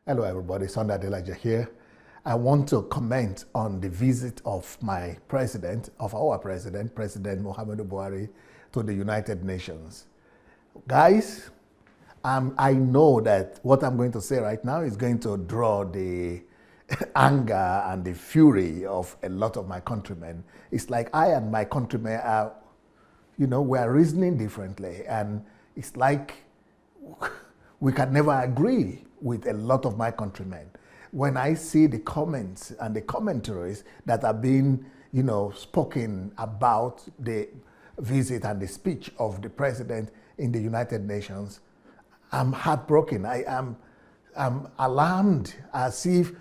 Hello everybody, Sunday Adelaja here. I want to comment on the visit of our president, President Muhammadu Buhari, to the United Nations. Guys, I know that what I'm going to say right now is going to draw the anger and the fury of a lot of my countrymen. It's like I and my countrymen are, we're reasoning differently, and it's like we can never agree with a lot of my countrymen. When I see the comments and the commentaries that are being, spoken about the visit and the speech of the president in the United Nations, I'm heartbroken. I'm alarmed, as if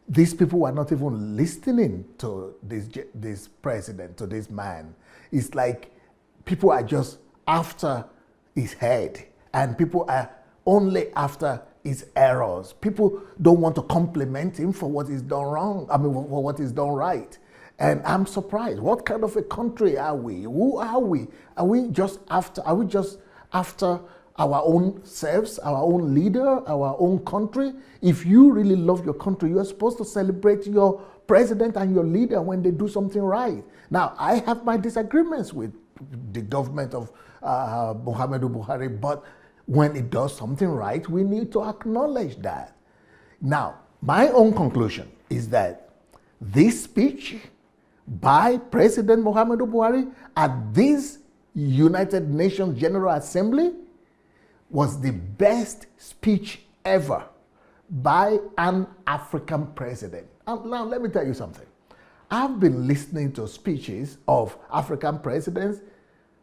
these people were not even listening to this president, to this man. It's like people are just after his head, and people are only after his errors. People don't want to compliment him for what he's done wrong, for what he's done right. And I'm surprised. What kind of a country are we? Who are we? Are we just after our own selves, our own leader, our own country? If you really love your country, you're supposed to celebrate your president and your leader when they do something right. Now, I have my disagreements with the government of Muhammadu Buhari, but when it does something right, we need to acknowledge that. Now, my own conclusion is that this speech by President Muhammadu Buhari at this United Nations General Assembly was the best speech ever by an African president. And now, let me tell you something. I've been listening to speeches of African presidents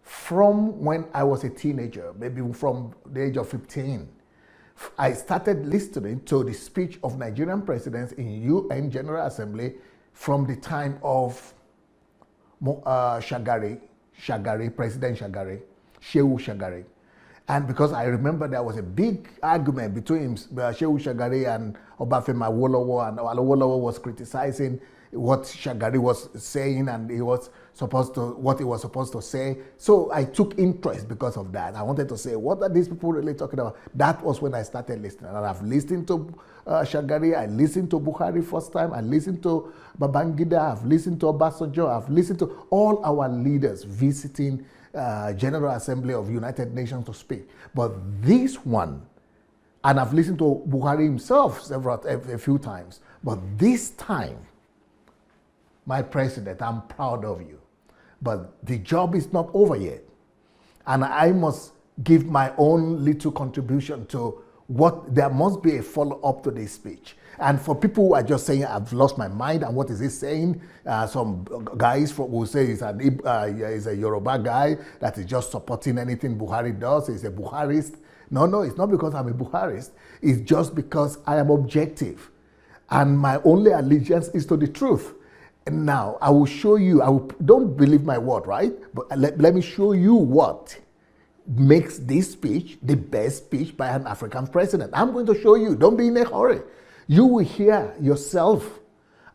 from when I was a teenager, maybe from the age of 15. I started listening to the speech of Nigerian presidents in UN General Assembly from the time of President Shehu Shagari. And because I remember there was a big argument between Shehu Shagari and Obafemi Awolowo, and Awolowo was criticizing what Shagari was saying, and what he was supposed to say. So I took interest because of that. I wanted to say, what are these people really talking about? That was when I started listening. And I've listened to Shagari, I listened to Buhari first time, I listened to Babangida, I've listened to Obasanjo, I've listened to all our leaders visiting General Assembly of United Nations to speak. But this one, and I've listened to Buhari himself a few times, but this time, my president, I'm proud of you. But the job is not over yet. And I must give my own little contribution to there must be a follow-up to this speech. And for people who are just saying, I've lost my mind, and what is he saying? Some guys will say he's a Yoruba guy that is just supporting anything Buhari does. He's a Buharist. No, it's not because I'm a Buharist. It's just because I am objective. And my only allegiance is to the truth. And now, I will show you, don't believe my word, right? But let me show you what makes this speech the best speech by an African president. I'm going to show you. Don't be in a hurry. You will hear yourself,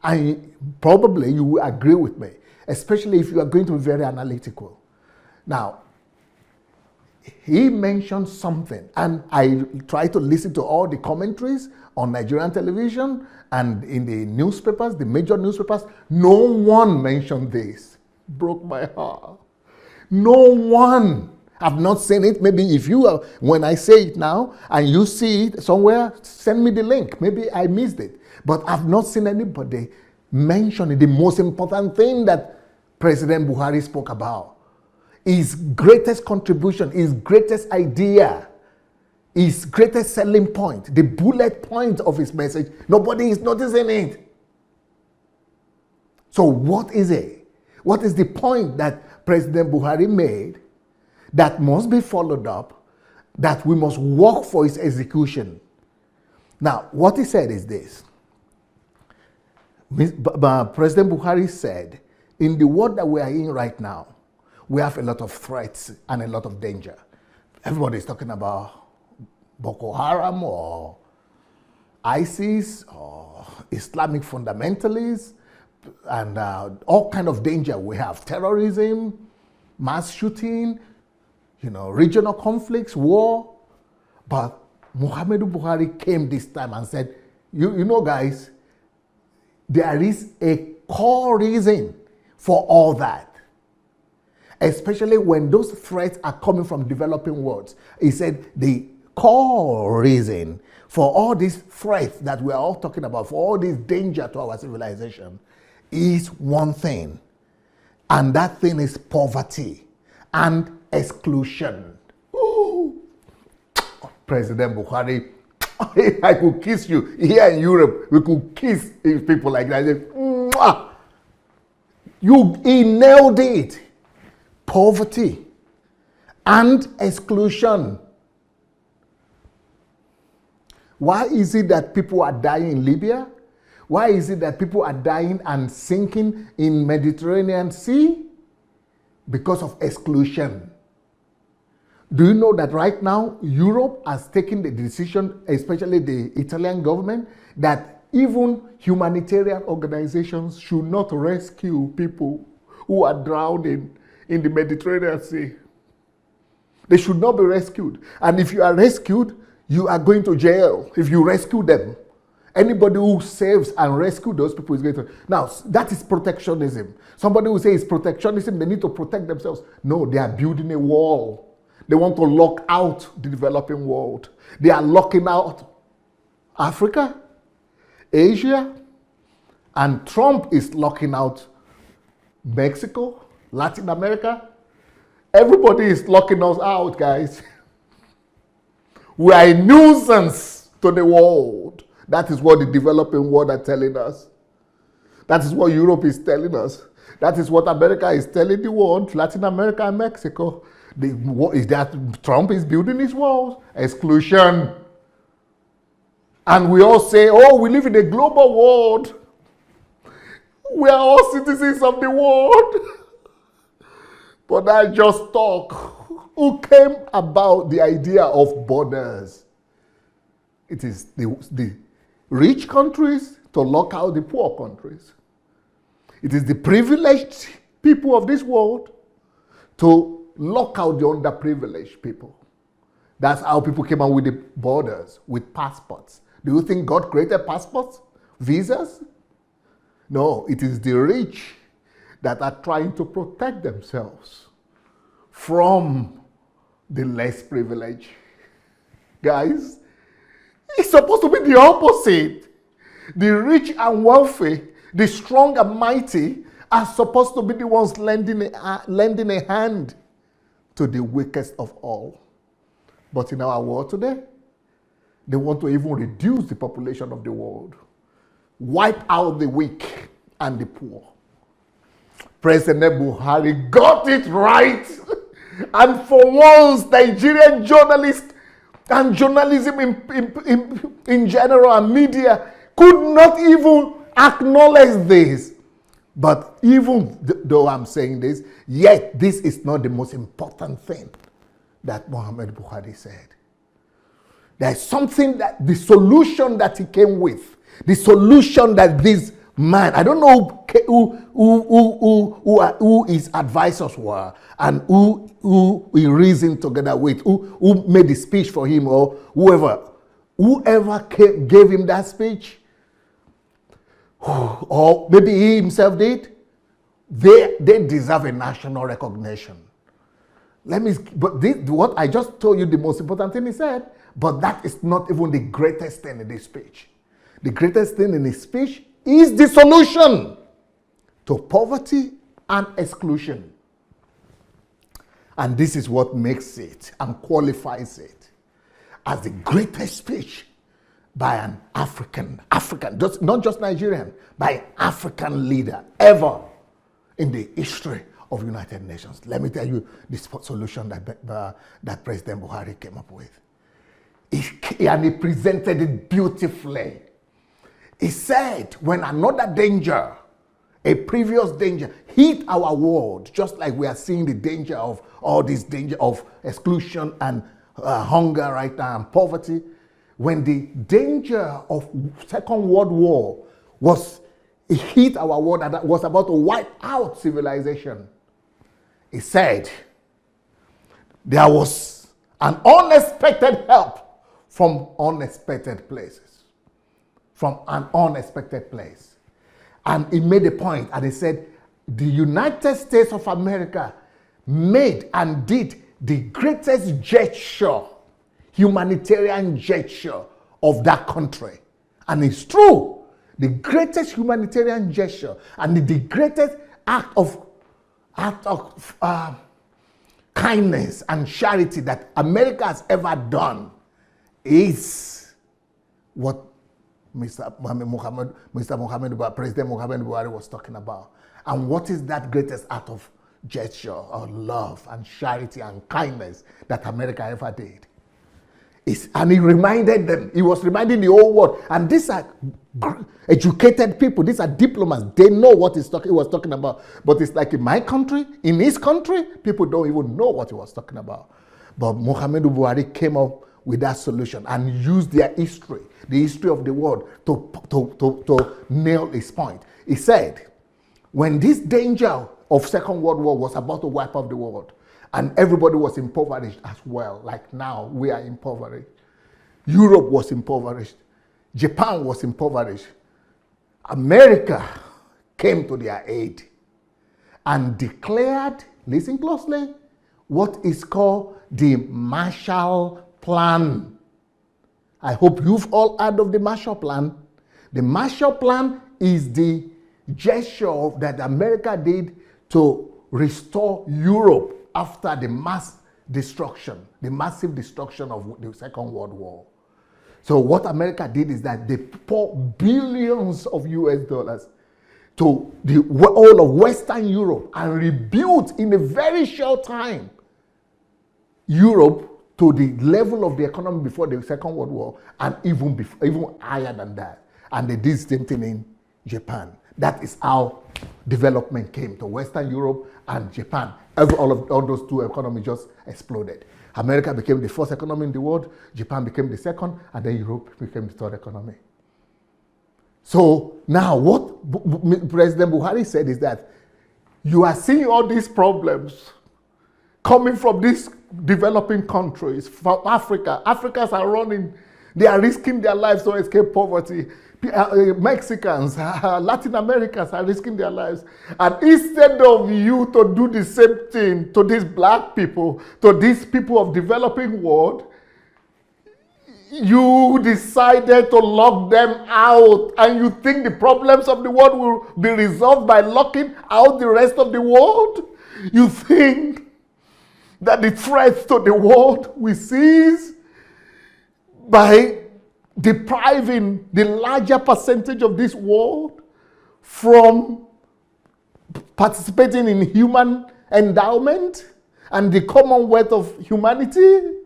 and probably you will agree with me, especially if you are going to be very analytical. Now, he mentioned something, and I try to listen to all the commentaries on Nigerian television and in the newspapers, the major newspapers. No one mentioned this. Broke my heart. No one. I've not seen it. Maybe if you are, when I say it now and you see it somewhere, send me the link. Maybe I missed it. But I've not seen anybody mention the most important thing that President Buhari spoke about. His greatest contribution, his greatest idea, his greatest selling point, the bullet point of his message, nobody is noticing it. So what is it? What is the point that President Buhari made that must be followed up, that we must work for its execution? Now, what he said is this. President Buhari said, in the world that we are in right now, we have a lot of threats and a lot of danger. Everybody is talking about Boko Haram or ISIS or Islamic fundamentalists and all kind of danger. We have terrorism, mass shooting, regional conflicts, war. But Muhammadu Buhari came this time and said, you know, guys, there is a core reason for all that. Especially when those threats are coming from developing worlds. He said the core reason for all these threats that we are all talking about, for all this danger to our civilization, is one thing. And that thing is poverty and exclusion. Ooh. President Buhari, I could kiss you. Here in Europe, we could kiss people like that. Mwah! He nailed it. Poverty and exclusion. Why is it that people are dying in Libya? Why is it that people are dying and sinking in Mediterranean Sea? Because of exclusion. Do you know that right now Europe has taken the decision, especially the Italian government, that even humanitarian organizations should not rescue people who are drowning in the Mediterranean Sea? They should not be rescued. And if you are rescued, you are going to jail if you rescue them. Anybody who saves and rescues those people is going to... Now, that is protectionism. Somebody who says it's protectionism, they need to protect themselves. No, they are building a wall. They want to lock out the developing world. They are locking out Africa, Asia, and Trump is locking out Mexico, Latin America. Everybody is locking us out, guys. We are a nuisance to the world. That is what the developing world are telling us. That is what Europe is telling us. That is what America is telling the world, Latin America and Mexico. Is that Trump is building his walls? Exclusion. And we all say, oh, we live in a global world. We are all citizens of the world. But that's just talk. Who came about the idea of borders? It is the rich countries to lock out the poor countries. It is the privileged people of this world to lock out the underprivileged people. That's how people came out with the borders, with passports. Do you think God created passports? Visas? No, it is the rich that are trying to protect themselves from the less privileged. Guys, it's supposed to be the opposite. The rich and wealthy, the strong and mighty, are supposed to be the ones lending a hand to the weakest of all. But in our world today, they want to even reduce the population of the world, wipe out the weak and the poor. President Buhari got it right. And for once, Nigerian journalists and journalism in general and media could not even acknowledge this. But even though I'm saying this, yet this is not the most important thing that Muhammad Buhari said. There's something that the solution that he came with, the solution that this man, I don't know who his advisors were and who he reasoned together with, who made the speech for him or whoever gave him that speech, or maybe he himself did, they deserve a national recognition. What I just told you, the most important thing he said, but that is not even the greatest thing in this speech. The greatest thing in his speech is the solution to poverty and exclusion. And this is what makes it and qualifies it as the greatest speech by an African, not just Nigerian, by an African leader ever in the history of United Nations. Let me tell you the solution that President Buhari came up with. And he presented it beautifully. He said, when another danger, a previous danger, hit our world, just like we are seeing the danger of all this danger of exclusion and hunger right now and poverty, when the danger of Second World War hit our world and was about to wipe out civilization, he said there was an unexpected help from unexpected places, from an unexpected place. And he made a point, and he said, the United States of America made and did the greatest gesture, humanitarian gesture of that country. And it's true. The greatest humanitarian gesture and the greatest act of kindness and charity that America has ever done is what President Muhammad Buhari was talking about. And what is that greatest act of gesture of love and charity and kindness that America ever did? And he reminded them, he was reminding the whole world, and these are educated people, these are diplomats, they know what he was talking about. But it's like in my country, in his country, people don't even know what he was talking about. But Muhammadu Buhari came up with that solution and used their history, the history of the world, to nail his point. He said, when this danger of Second World War was about to wipe out the world, and everybody was impoverished as well, like now we are impoverished. Europe was impoverished. Japan was impoverished. America came to their aid and declared, listen closely, what is called the Marshall Plan. I hope you've all heard of the Marshall Plan. The Marshall Plan is the gesture that America did to restore Europe after the massive destruction of the Second World War. So what America did is that they poured billions of US dollars to the whole of Western Europe and rebuilt in a very short time Europe to the level of the economy before the Second World War, and even higher than that. And they did the same thing in Japan. That is how development came to Western Europe and Japan. All those two economies just exploded. America became the first economy in the world, Japan became the second, and then Europe became the third economy. So now what President Buhari said is that you are seeing all these problems coming from these developing countries, from Africa. Africans are running, they are risking their lives to escape poverty. Mexicans, Latin Americans are risking their lives. And instead of you to do the same thing to these black people, to these people of developing world, you decided to lock them out, and you think the problems of the world will be resolved by locking out the rest of the world? You think that the threats to the world will cease by depriving the larger percentage of this world from participating in human endowment and the commonwealth of humanity?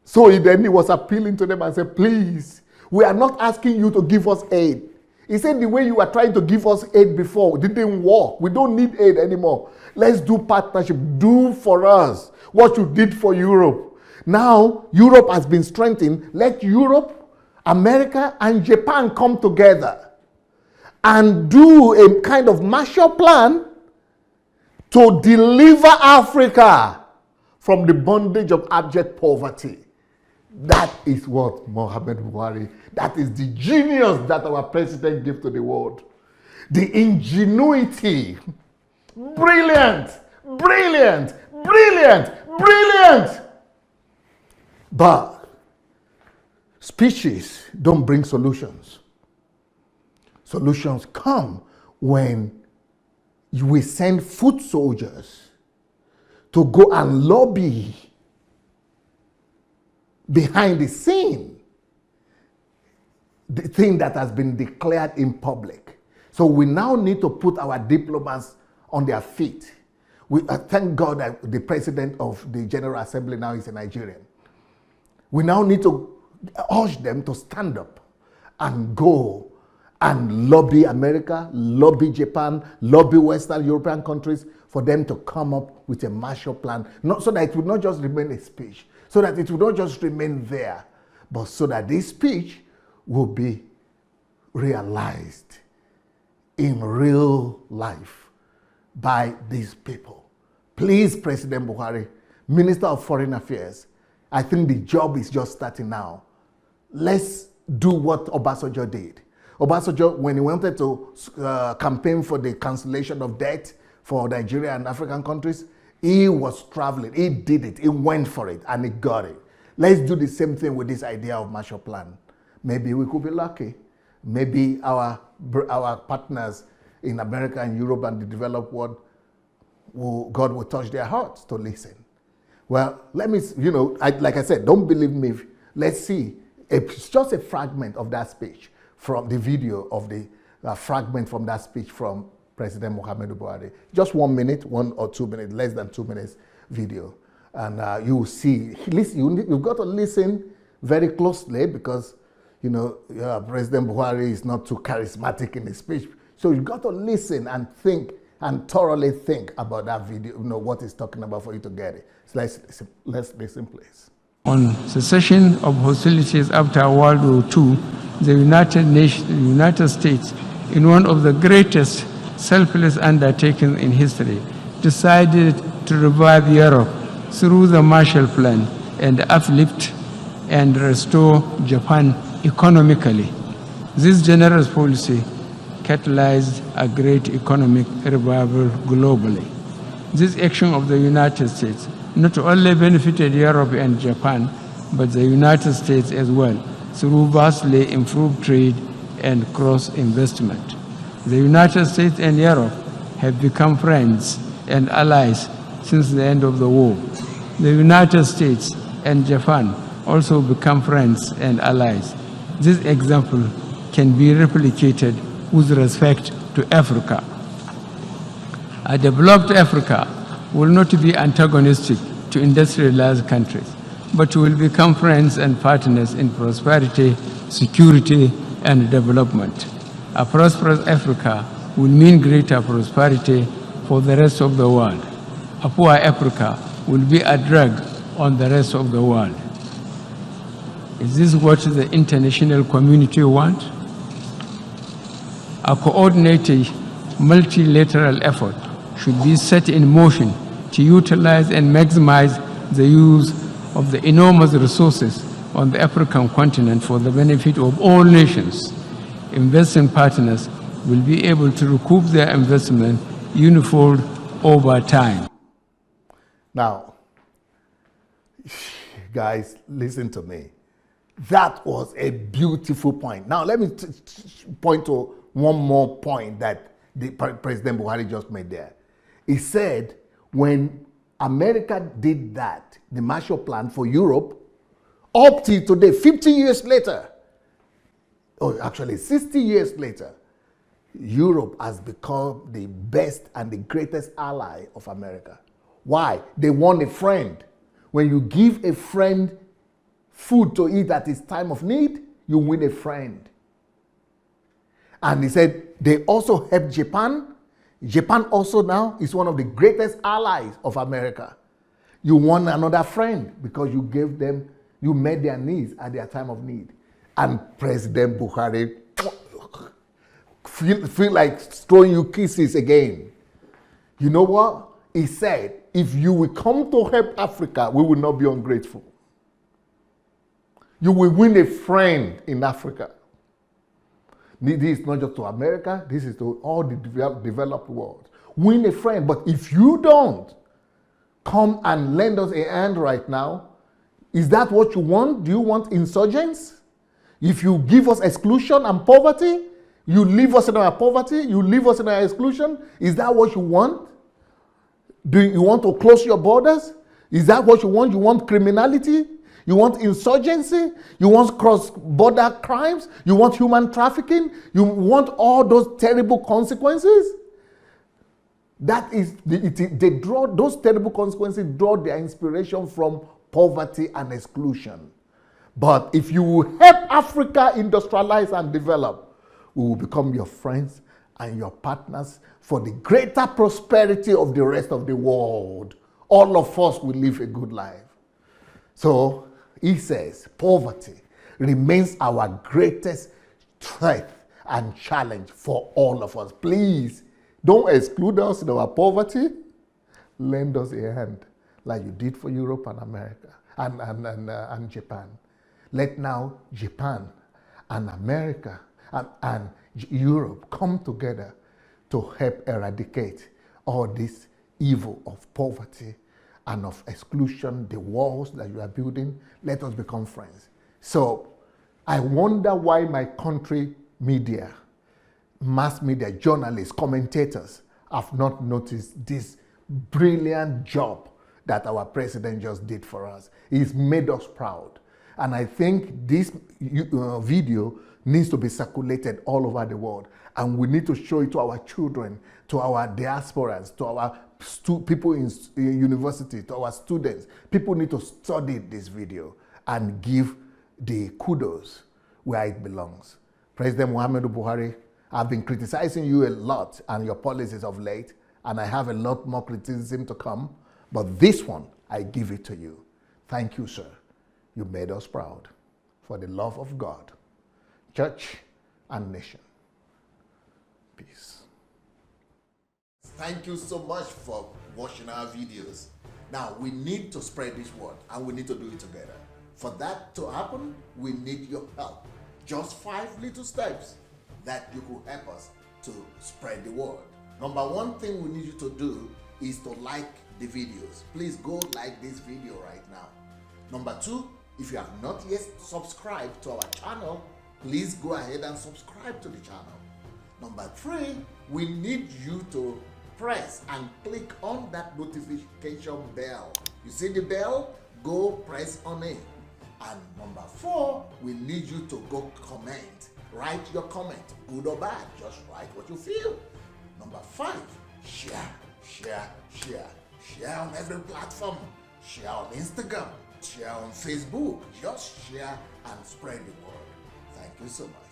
So then he was appealing to them and said, please, we are not asking you to give us aid. He said the way you were trying to give us aid before didn't work. We don't need aid anymore. Let's do partnership. Do for us what you did for Europe. Now, Europe has been strengthened. Let Europe, America, and Japan come together and do a kind of Marshall Plan to deliver Africa from the bondage of abject poverty. That is what Muhammad Buhari, that is the genius that our president gave to the world. The ingenuity. Brilliant, brilliant, brilliant, brilliant. But speeches don't bring solutions. Solutions come when we send foot soldiers to go and lobby behind the scene the thing that has been declared in public. So we now need to put our diplomats on their feet. We thank God that the president of the General Assembly now is a Nigerian. We now need to urge them to stand up and go and lobby America, lobby Japan, lobby Western European countries for them to come up with a Marshall Plan, not so that it would not just remain a speech, so that it would not just remain there, but so that this speech will be realized in real life by these people. Please, President Buhari, Minister of Foreign Affairs, I think the job is just starting now. Let's do what Obasanjo did. Obasanjo, when he wanted to campaign for the cancellation of debt for Nigeria and African countries, he was traveling. He did it. He went for it, and he got it. Let's do the same thing with this idea of Marshall Plan. Maybe we could be lucky. Maybe our partners in America and Europe and the developed world, God will touch their hearts to listen. Well, let me, like I said, don't believe me. Let's see. It's just a fragment of that speech from the video of the fragment from that speech from President Muhammadu Buhari. Just 1 minute, 1 or 2 minutes, less than 2 minutes video. And you will see, you've got to listen very closely because, President Buhari is not too charismatic in his speech. So you've got to listen and think and thoroughly think about that video, what he's talking about for you to get it. So let's listen, please. On cessation of hostilities after World War II, the United States, in one of the greatest selfless undertakings in history, decided to revive Europe through the Marshall Plan and uplift and restore Japan economically. This generous policy catalyzed a great economic revival globally. This action of the United States not only benefited Europe and Japan, but the United States as well, through vastly improved trade and cross-investment. The United States and Europe have become friends and allies since the end of the war. The United States and Japan also become friends and allies. This example can be replicated with respect to Africa. A developed Africa will not be antagonistic to industrialized countries, but will become friends and partners in prosperity, security, and development. A prosperous Africa will mean greater prosperity for the rest of the world. A poor Africa will be a drag on the rest of the world. Is this what the international community wants? A coordinated multilateral effort should be set in motion to utilize and maximize the use of the enormous resources on the African continent for the benefit of all nations. Investing partners will be able to recoup their investment unifold over time. Now, guys, listen to me. That was a beautiful point. Now, let me point to one more point that President Buhari just made there. He said when America did that, the Marshall Plan for Europe, up till today, 50 years later, or actually 60 years later, Europe has become the best and the greatest ally of America. Why? They want a friend. When you give a friend food to eat at his time of need, you win a friend. And he said they also help Japan. Japan also now is one of the greatest allies of America. You want another friend because you gave them, you met their needs at their time of need. And President Buhari feel like throwing you kisses again. You know what? He said, if you will come to help Africa, we will not be ungrateful. You will win a friend in Africa. This is not just to America, this is to all the developed world. Win a friend, but if you don't come and lend us a hand right now, is that what you want? Do you want insurgents? If you give us exclusion and poverty, you leave us in our poverty, you leave us in our exclusion, is that what you want? Do you want to close your borders? Is that what you want? You want criminality? You want insurgency? You want cross-border crimes? You want human trafficking? You want all those terrible consequences? That is, those terrible consequences draw their inspiration from poverty and exclusion. But if you will help Africa industrialize and develop, we will become your friends and your partners for the greater prosperity of the rest of the world. All of us will live a good life. So he says poverty remains our greatest threat and challenge for all of us. Please don't exclude us in our poverty. Lend us a hand like you did for Europe and America. and Japan. Let now Japan and America and Europe come together to help eradicate all this evil of poverty and of exclusion, the walls that you are building. Let us become friends. So I wonder why my country media, mass media, journalists, commentators have not noticed this brilliant job that our president just did for us. He's made us proud. And I think this video needs to be circulated all over the world. And we need to show it to our children, to our diasporans, to our people in university, to our students. People need to study this video and give the kudos where it belongs. President Muhammadu Buhari, I've been criticizing you a lot and your policies of late, and I have a lot more criticism to come, but this one, I give it to you. Thank you, sir. You made us proud for the love of God, church, and nation. Peace. Thank you so much for watching our videos. Now, we need to spread this word, and we need to do it together. For that to happen, we need your help. Just 5 little steps that you could help us to spread the word. Number one thing we need you to do is to like the videos. Please go like this video right now. Number 2, if you have not yet subscribed to our channel, please go ahead and subscribe to the channel. Number 3, we need you to press and click on that notification bell. You see the bell? Go press on it. And number 4, we need you to go comment. Write your comment, good or bad, just write what you feel. Number 5, share on every platform. Share on Instagram, share on Facebook. Just share and spread the word. Thank you so much.